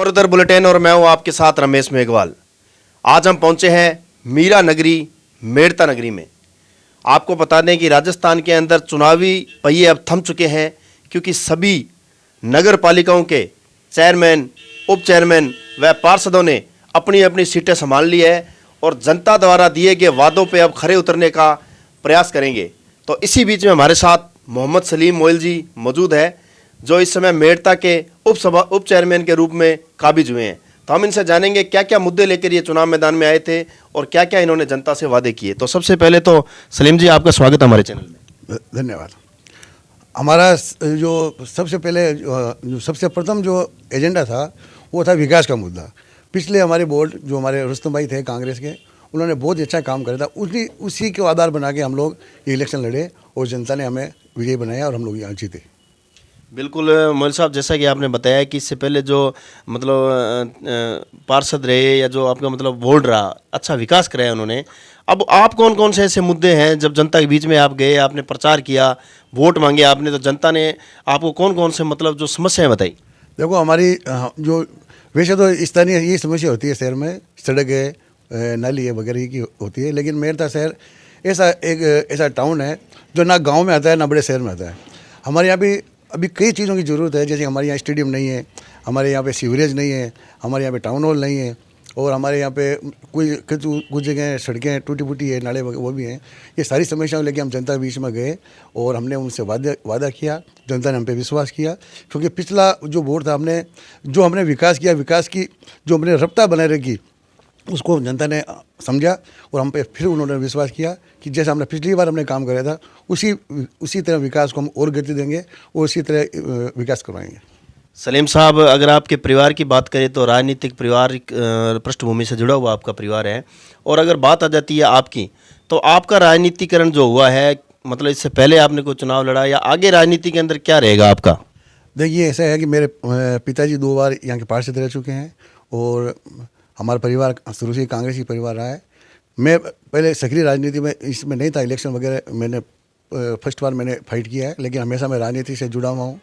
इधर उधर बुलेटिन और मैं हूं आपके साथ रमेश मेघवाल। आज हम पहुंचे हैं मीरा नगरी मेड़ता नगरी में। आपको बता दें कि राजस्थान के अंदर चुनावी पहिए अब थम चुके हैं, क्योंकि सभी नगर पालिकाओं के चेयरमैन, उप चेयरमैन व पार्षदों ने अपनी अपनी सीटें संभाल ली है और जनता द्वारा दिए गए वादों पर अब खरे उतरने का प्रयास करेंगे। तो इसी बीच में हमारे साथ मोहम्मद सलीम मोइल जी मौजूद है, जो इस समय मेड़ता के उप चेयरमैन के रूप में काबिज हुए हैं। तो हम इनसे जानेंगे क्या क्या मुद्दे लेकर ये चुनाव मैदान में आए थे और क्या क्या इन्होंने जनता से वादे किए। तो सबसे पहले तो सलीम जी, आपका स्वागत है हमारे चैनल में। धन्यवाद। हमारा जो सबसे प्रथम जो एजेंडा था वो था विकास का मुद्दा। पिछले हमारे बोर्ड जो हमारे रुस्तम भाई थे कांग्रेस के, उन्होंने बहुत अच्छा काम करा था। उसी को आधार बना के हम लोग ये इलेक्शन लड़े और जनता ने हमें विजयी बनाया और हम लोग यहाँ जीते। बिल्कुल मोइल साहब, जैसा कि आपने बताया कि इससे पहले जो पार्षद रहे या जो आपका बोर्ड रहा, अच्छा विकास कराया उन्होंने। अब आप कौन कौन से ऐसे मुद्दे हैं, जब जनता के बीच में आप गए, आपने प्रचार किया, वोट मांगे आपने, तो जनता ने आपको कौन कौन से जो समस्याएं बताई? देखो, हमारी जो वैसे तो स्थानीय ये समस्या होती है शहर में, सड़क है, नाली है वगैरह की होती है, लेकिन मेड़ता शहर ऐसा टाउन है जो ना गाँव में आता है ना बड़े शहर में आता है। हमारे यहाँ भी अभी कई चीज़ों की ज़रूरत है, जैसे हमारे यहाँ स्टेडियम नहीं है, हमारे यहाँ पे सीवरेज नहीं है, हमारे यहाँ पे टाउन हॉल नहीं है, और हमारे यहाँ पे कुछ जगह सड़कें टूटी फूटी है, नाले वो भी हैं। ये सारी समस्याओं लेके हम जनता के बीच में गए और हमने उनसे वादा किया। जनता ने हम पे विश्वास किया, क्योंकि पिछला जो बोर्ड था हमने विकास किया, विकास की जो हमने रफ्तार बनाए रखी उसको जनता ने समझा और हम पे फिर उन्होंने विश्वास किया कि जैसा हमने पिछली बार हमने काम कराया था उसी तरह विकास को हम और गति देंगे और उसी तरह विकास करवाएंगे। सलीम साहब, अगर आपके परिवार की बात करें तो राजनीतिक पारिवारिक पृष्ठभूमि से जुड़ा हुआ आपका परिवार है, और अगर बात आ जाती है आपकी, तो आपका राजनीतिकरण जो हुआ है, इससे पहले आपने कोई चुनाव लड़ा या आगे राजनीति के अंदर क्या रहेगा आपका? देखिए, ऐसा है कि मेरे पिताजी 2 बार यहाँ के पार्षद रह चुके हैं और हमारा परिवार शुरू से कांग्रेसी परिवार रहा है। मैं पहले सक्रिय राजनीति में इसमें नहीं था, इलेक्शन वगैरह मैंने फर्स्ट बार मैंने फाइट किया है, लेकिन हमेशा मैं राजनीति से जुड़ा हुआ हूँ।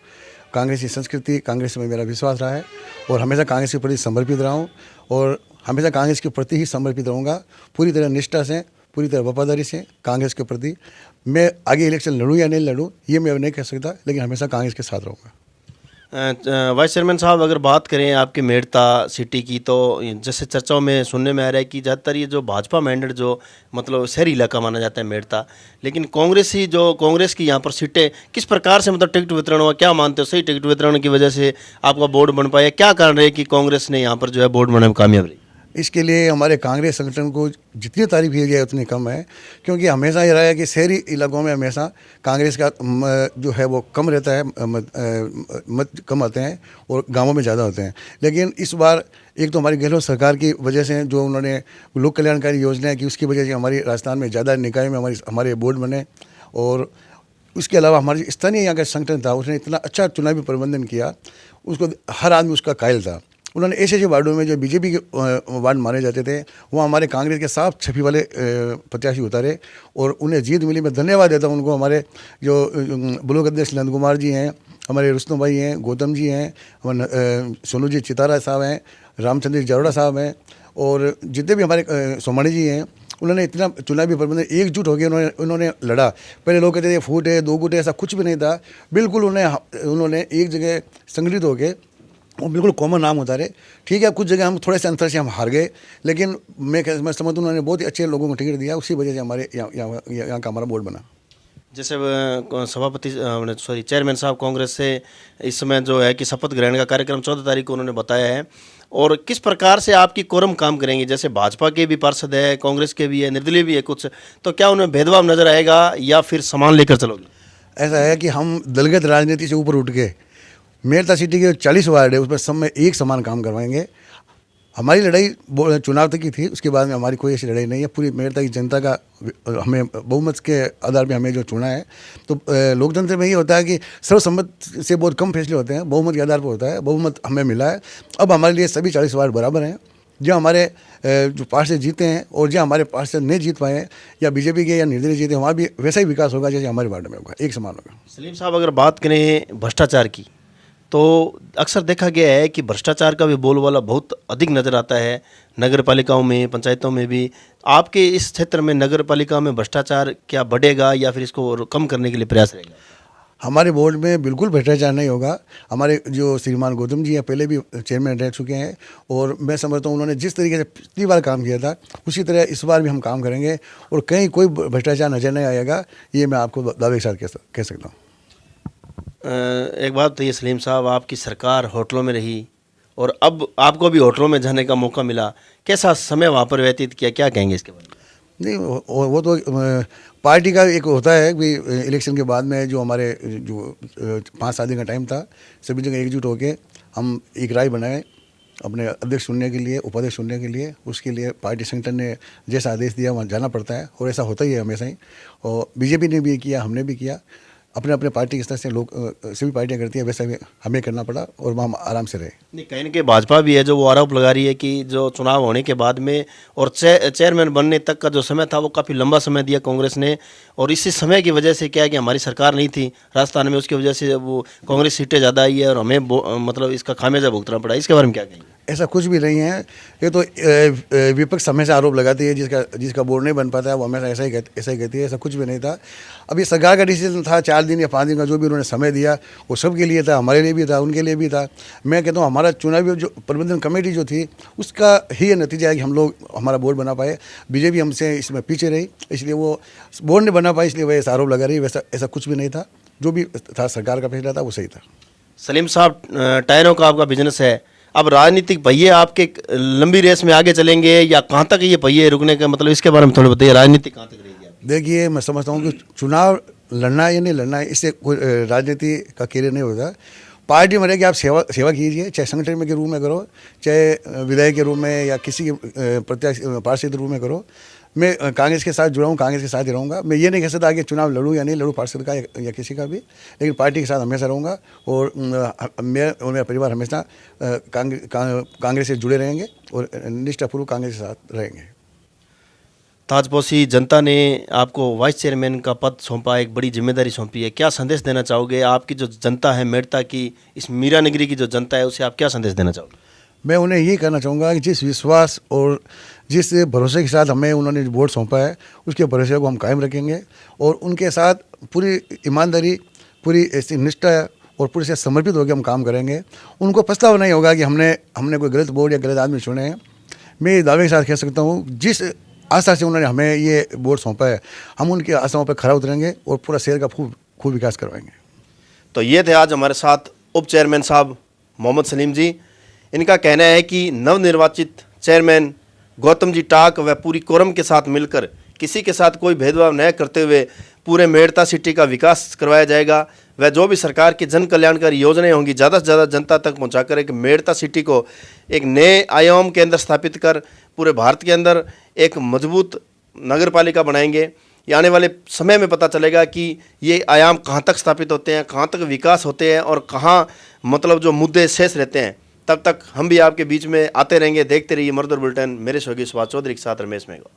कांग्रेसी संस्कृति, कांग्रेस में मेरा विश्वास रहा है और हमेशा कांग्रेस के प्रति समर्पित रहा हूँ और हमेशा कांग्रेस के प्रति ही समर्पित रहूँगा, पूरी तरह निष्ठा से, पूरी तरह वफादारी से कांग्रेस के प्रति। मैं आगे इलेक्शन लड़ूँ या नहीं लड़ूँ ये मैं नहीं कह सकता, लेकिन हमेशा कांग्रेस के साथ रहूँगा। वाइस चेयरमैन साहब, अगर बात करें आपके मेड़ता सिटी की, तो जैसे चर्चाओं में सुनने में आ रहा है कि ज़्यादातर ये जो भाजपा मैंडेट जो शहरी इलाका माना जाता है मेड़ता, लेकिन कांग्रेस की यहाँ पर सीटें किस प्रकार से टिकट वितरण हुआ, क्या मानते हो? सही टिकट वितरण की वजह से आपका बोर्ड बन पाया? क्या कारण रहे कि कांग्रेस ने यहाँ पर जो है बोर्ड बनने में कामयाब रही? इसके लिए हमारे कांग्रेस संगठन को जितनी तारीफ की जाए उतनी कम है, क्योंकि हमेशा ये रहा है कि शहरी इलाकों में हमेशा कांग्रेस का जो है वो कम रहता है, मत कम आते हैं और गांवों में ज़्यादा होते हैं। लेकिन इस बार एक तो हमारी गहलोत सरकार की वजह से जो उन्होंने लोक कल्याणकारी योजनाएं की, उसकी वजह से हमारी राजस्थान में ज़्यादा निकाय में हमारे बोर्ड बने, और उसके अलावा हमारे स्थानीय यहाँ का संगठन था, उसने इतना अच्छा चुनावी प्रबंधन किया, उसको हर आदमी उसका कायल था। उन्होंने ऐसे वार्डों में जो बीजेपी के वार्ड माने जाते थे वहाँ हमारे कांग्रेस के साफ छवि वाले प्रत्याशी उतारे और उन्हें जीत मिली। मैं धन्यवाद देता हूँ उनको। हमारे जो ब्लॉक अध्यक्ष नंद कुमार जी हैं, हमारे रुस्तम भाई हैं, गौतम जी हैं, सोनू जी चितारा साहब हैं, रामचंद्र जी जरोड़ा साहब हैं, और जितने भी हमारे सोमानी जी हैं, उन्होंने इतना चुनावी प्रबंधन एकजुट होकर उन्होंने लड़ा। पहले लोग कहते थे फूट है, 2 गुट है, ऐसा कुछ भी नहीं था। बिल्कुल उन्होंने एक जगह संगठित होकर वो बिल्कुल कॉमन नाम उतारे। ठीक है, कुछ जगह हम थोड़े से अंतर से हम हार गए, लेकिन मैं समझता हूँ उन्होंने बहुत ही अच्छे लोगों को टिकट दिया, उसी वजह से हमारे यहाँ का हमारा बोर्ड बना। जैसे चेयरमैन साहब कांग्रेस से इस समय जो है कि शपथ ग्रहण का कार्यक्रम 14 तारीख को उन्होंने बताया है, और किस प्रकार से आपकी कोरम काम करेंगे? जैसे भाजपा के भी पार्षद है, कांग्रेस के भी है, निर्दलीय भी है कुछ, तो क्या उन्हें भेदभाव नजर आएगा या फिर समान लेकर चलोगे? ऐसा है कि हम दलगत राजनीति से ऊपर उठ के मेड़ता सिटी के 40 वार्ड है उसमें सब में एक समान काम करवाएंगे। हमारी लड़ाई चुनाव तक की थी, उसके बाद में हमारी कोई ऐसी लड़ाई नहीं है। पूरी मेड़ता की जनता का हमें बहुमत के आधार पे हमें जो चुना है, तो लोकतंत्र में ये होता है कि सर्वसम्मत से बहुत कम फैसले होते हैं, बहुमत के आधार पर होता है। बहुमत हमें मिला है। अब हमारे लिए सभी 40 वार्ड बराबर हैं। जो हमारे जो पार्षद जीते हैं और जो हमारे पार्षद नहीं जीत पाए या बीजेपी के या निर्दलीय जीते, वहाँ भी वैसा ही विकास होगा जैसे हमारे वार्ड में होगा, एक समान होगा। सलीम साहब, अगर बात करें भ्रष्टाचार की, तो अक्सर देखा गया है कि भ्रष्टाचार का भी बोलबाला बहुत अधिक नज़र आता है नगर पालिकाओं में, पंचायतों में भी। आपके इस क्षेत्र में नगर पालिका में भ्रष्टाचार क्या बढ़ेगा या फिर इसको और कम करने के लिए प्रयास रहेगा? हमारे बोर्ड में बिल्कुल भ्रष्टाचार नहीं होगा। हमारे जो श्रीमान गौतम जी हैं पहले भी चेयरमैन रह चुके हैं, और मैं समझता हूँ उन्होंने जिस तरीके से पिछली बार काम किया था उसी तरह इस बार भी हम काम करेंगे, और कहीं कोई भ्रष्टाचार नजर नहीं आएगा, ये मैं आपको दावे के साथ कह सकता हूँ। एक बात बताइए सलीम साहब, आपकी सरकार होटलों में रही और अब आपको भी होटलों में जाने का मौका मिला, कैसा समय वहाँ पर व्यतीत किया, क्या कहेंगे इसके बारे में? नहीं, वो तो पार्टी का एक होता है कि इलेक्शन के बाद में जो हमारे जो 5-7 दिन का टाइम था, सभी जगह एकजुट होकर हम एक राय बनाए अपने अध्यक्ष चुनने के लिए, उपाध्यक्ष चुनने के लिए। उसके लिए पार्टी संगठन ने जैसा आदेश दिया वहाँ जाना पड़ता है, और ऐसा होता ही है हमेशा ही। और बीजेपी ने भी किया, हमने भी किया, अपने अपने पार्टी के स्तर से लोग सभी पार्टियां करती है, वैसा भी हमें करना पड़ा, और वहाँ आराम से रहे। नहीं, कहीं ना कहीं भाजपा भी है जो वो आरोप लगा रही है कि जो चुनाव होने के बाद में और चेयरमैन बनने तक का जो समय था वो काफ़ी लंबा समय दिया कांग्रेस ने, और इसी समय की वजह से क्या है कि हमारी सरकार नहीं थी राजस्थान में, उसकी वजह से वो कांग्रेस सीटें ज़्यादा आई है और हमें मतलब इसका खामियाजा भुगतना पड़ा। इसके बारे में क्या कहेंगे? ऐसा कुछ भी नहीं है। ये तो विपक्ष हमेशा आरोप लगाती है, जिसका बोर्ड नहीं बन पाता है वो हमेशा ऐसा ही कहती है। ऐसा कुछ भी नहीं था। अभी सरकार का डिसीजन था, 4 दिन या 5 दिन का जो भी उन्होंने समय दिया वो सबके लिए था, हमारे लिए भी था, उनके लिए भी था। मैं कहता हूँ हमारा चुनावी जो प्रबंधन कमेटी जो थी उसका ही ये नतीजा है कि हम लोग हमारा बोर्ड बना पाए। बीजेपी हमसे इसमें पीछे रही, इसलिए वो बोर्ड नहीं बना पाई, इसलिए वह ऐसा आरोप लगा रही है। वैसा ऐसा कुछ भी नहीं था, जो भी था सरकार का फैसला था वो सही था। सलीम साहब, टायरों का आपका बिजनेस है, अब राजनीतिक पहिए आपके लंबी रेस में आगे चलेंगे या कहाँ तक ये पहिए रुकने का, मतलब इसके बारे में थोड़ा बताइए, राजनीति कहाँ तक रहेगी आपकी? देखिए, मैं समझता हूँ कि चुनाव लड़ना है या नहीं लड़ना है, इससे कोई राजनीति का कैरियर नहीं होता। पार्टी में रह के आप सेवा कीजिए, चाहे संगठन में के रूप में करो, चाहे विधायक के रूप में या किसी के प्रत्याशी पार्षद के रूप में करो। मैं कांग्रेस के साथ जुड़ा हूँ, कांग्रेस के साथ ही रहूँगा। मैं ये नहीं कह सकता कि चुनाव लड़ूँ या नहीं लड़ूँ पार्षद का या किसी का भी, लेकिन पार्टी के साथ हमेशा रहूँगा, और मैं और मेरा परिवार हमेशा कांग्रेस से जुड़े रहेंगे और निष्ठापूर्वक कांग्रेस के साथ रहेंगे। ताजपोशी जनता ने आपको वाइस चेयरमैन का पद सौंपा, एक बड़ी जिम्मेदारी सौंपी है, क्या संदेश देना चाहोगे? आपकी जो जनता है मेड़ता की, इस मीरा नगरी की जो जनता है, उसे आप क्या संदेश देना चाहोगे? मैं उन्हें यही कहना चाहूँगा कि जिस विश्वास और जिस भरोसे के साथ हमें उन्होंने बोर्ड सौंपा है, उसके भरोसे को हम कायम रखेंगे, और उनके साथ पूरी ईमानदारी, पूरी ऐसी निष्ठा और पूरे से समर्पित होकर हम काम करेंगे। उनको पछतावा नहीं होगा कि हमने कोई गलत बोर्ड या गलत आदमी चुने हैं। मैं दावे के साथ कह सकता हूँ, जिस आशा से उन्होंने हमें ये बोर्ड सौंपा है, हम उनकी आशाओं पर खरा उतरेंगे और पूरा शहर का खूब विकास करवाएंगे। तो ये थे आज हमारे साथ उप चेयरमैन साहब मोहम्मद सलीम जी। इनका कहना है कि नवनिर्वाचित चेयरमैन गौतम जी टाक व पूरी कोरम के साथ मिलकर किसी के साथ कोई भेदभाव न करते हुए पूरे मेड़ता सिटी का विकास करवाया जाएगा, व जो भी सरकार की जन कल्याणकारी योजनाएं होंगी ज़्यादा से ज़्यादा जनता तक पहुंचाकर एक मेड़ता सिटी को एक नए आयाम के अंदर स्थापित कर पूरे भारत के अंदर एक मजबूत नगर पालिका बनाएंगे। ये आने वाले समय में पता चलेगा कि ये आयाम कहाँ तक स्थापित होते हैं, कहाँ तक विकास होते हैं और कहाँ मतलब जो मुद्दे शेष रहते हैं। तब तक हम भी आपके बीच में आते रहेंगे। देखते रहिए मर्दर बुलेटिन। मेरे सहयोगी सुभाष चौधरी के साथ रमेश मेघवाल।